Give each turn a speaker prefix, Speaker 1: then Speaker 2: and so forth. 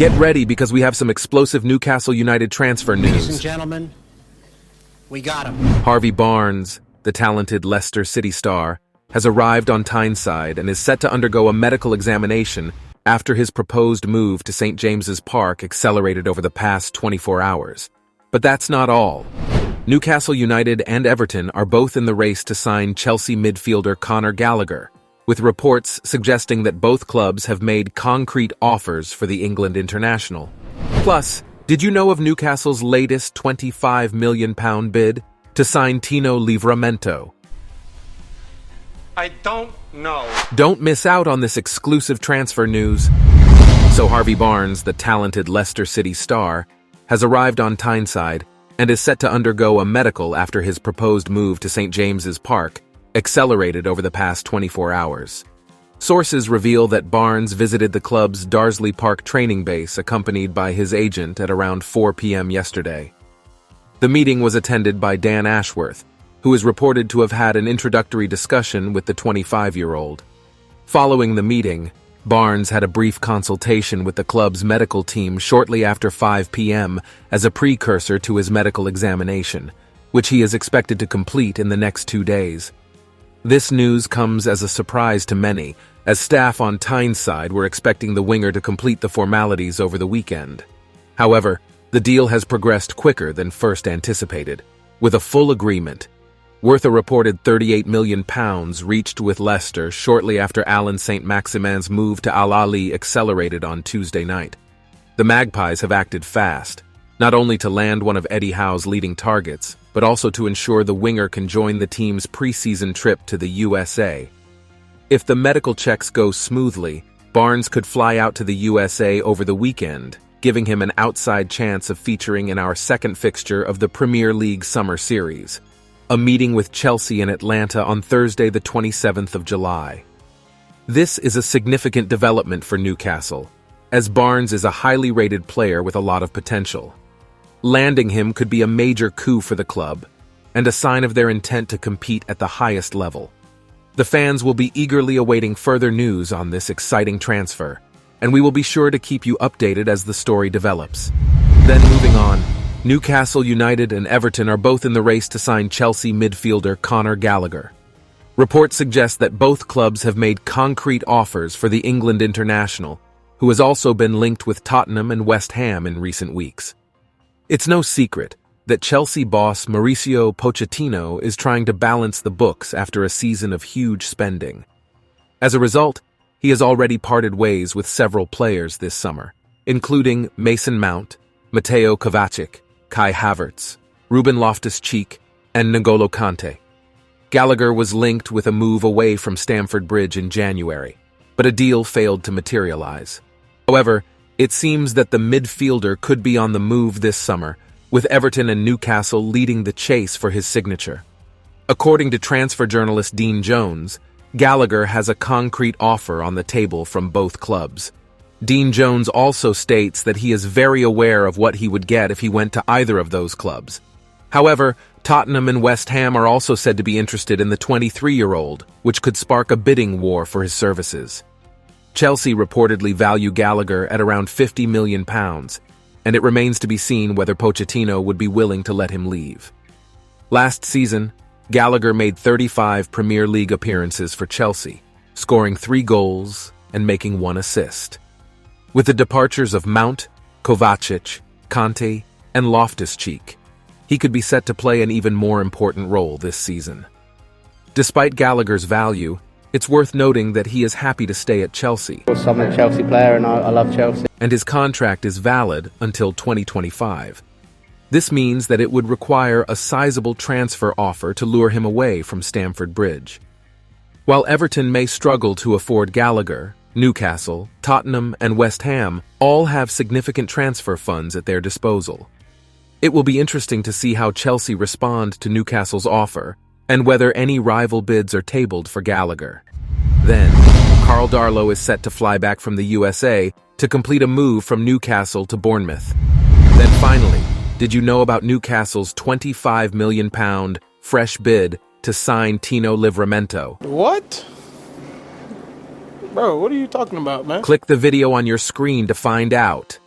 Speaker 1: Get ready because we have some explosive Newcastle United transfer news.
Speaker 2: Ladies and gentlemen, we got him.
Speaker 1: Harvey Barnes, the talented Leicester City star, has arrived on Tyneside and is set to undergo a medical examination after his proposed move to St. James's Park accelerated over the past 24 hours. But that's not all. Newcastle United and Everton are both in the race to sign Chelsea midfielder Conor Gallagher, with reports suggesting that both clubs have made concrete offers for the England international. Plus, did you know of Newcastle's latest £25 million bid to sign Tino Livramento?
Speaker 3: I don't know.
Speaker 1: Don't miss out on this exclusive transfer news. So Harvey Barnes, the talented Leicester City star, has arrived on Tyneside and is set to undergo a medical after his proposed move to St. James's Park accelerated over the past 24 hours. Sources reveal that Barnes visited the club's Darsley Park training base accompanied by his agent at around 4 p.m. yesterday. The meeting was attended by Dan Ashworth, who is reported to have had an introductory discussion with the 25-year-old. Following the meeting, Barnes had a brief consultation with the club's medical team shortly after 5 p.m. as a precursor to his medical examination, which he is expected to complete in the next 2 days. This news comes as a surprise to many, as staff on Tyneside were expecting the winger to complete the formalities over the weekend. However, the deal has progressed quicker than first anticipated, with a full agreement, worth a reported £38 million, reached with Leicester shortly after Allan Saint-Maximin's move to Al-Ahli accelerated on Tuesday night. The Magpies have acted fast, not only to land one of Eddie Howe's leading targets, but also to ensure the winger can join the team's preseason trip to the USA. If the medical checks go smoothly, Barnes could fly out to the USA over the weekend, giving him an outside chance of featuring in our second fixture of the Premier League Summer Series, a meeting with Chelsea in Atlanta on Thursday the 27th of July. This is a significant development for Newcastle, as Barnes is a highly rated player with a lot of potential. Landing him could be a major coup for the club, and a sign of their intent to compete at the highest level. The fans will be eagerly awaiting further news on this exciting transfer, and we will be sure to keep you updated as the story develops. Then moving on, Newcastle United and Everton are both in the race to sign Chelsea midfielder Conor Gallagher. Reports suggest that both clubs have made concrete offers for the England international, who has also been linked with Tottenham and West Ham in recent weeks. It's no secret that Chelsea boss Mauricio Pochettino is trying to balance the books after a season of huge spending. As a result, he has already parted ways with several players this summer, including Mason Mount, Mateo Kovacic, Kai Havertz, Ruben Loftus-Cheek, and N'Golo Kante. Gallagher was linked with a move away from Stamford Bridge in January, but a deal failed to materialize. However, it seems that the midfielder could be on the move this summer, with Everton and Newcastle leading the chase for his signature. According to transfer journalist Dean Jones, Gallagher has a concrete offer on the table from both clubs. Dean Jones also states that he is very aware of what he would get if he went to either of those clubs. However, Tottenham and West Ham are also said to be interested in the 23-year-old, which could spark a bidding war for his services. Chelsea reportedly value Gallagher at around £50 million, and it remains to be seen whether Pochettino would be willing to let him leave. Last season, Gallagher made 35 Premier League appearances for Chelsea, scoring 3 goals and making 1 assist. With the departures of Mount, Kovacic, Kante, and Loftus-Cheek, he could be set to play an even more important role this season. Despite Gallagher's value, it's worth noting that he is happy to stay at Chelsea.
Speaker 4: I'm a Chelsea player and I love Chelsea.
Speaker 1: And his contract is valid until 2025. This means that it would require a sizable transfer offer to lure him away from Stamford Bridge. While Everton may struggle to afford Gallagher, Newcastle, Tottenham, and West Ham all have significant transfer funds at their disposal. It will be interesting to see how Chelsea respond to Newcastle's offer and whether any rival bids are tabled for Gallagher. Then, Karl Darlow is set to fly back from the USA to complete a move from Newcastle to Bournemouth. Then finally, did you know about Newcastle's £25 million fresh bid to sign Tino Livramento?
Speaker 5: What? Bro, what are you talking about, man?
Speaker 1: Click the video on your screen to find out.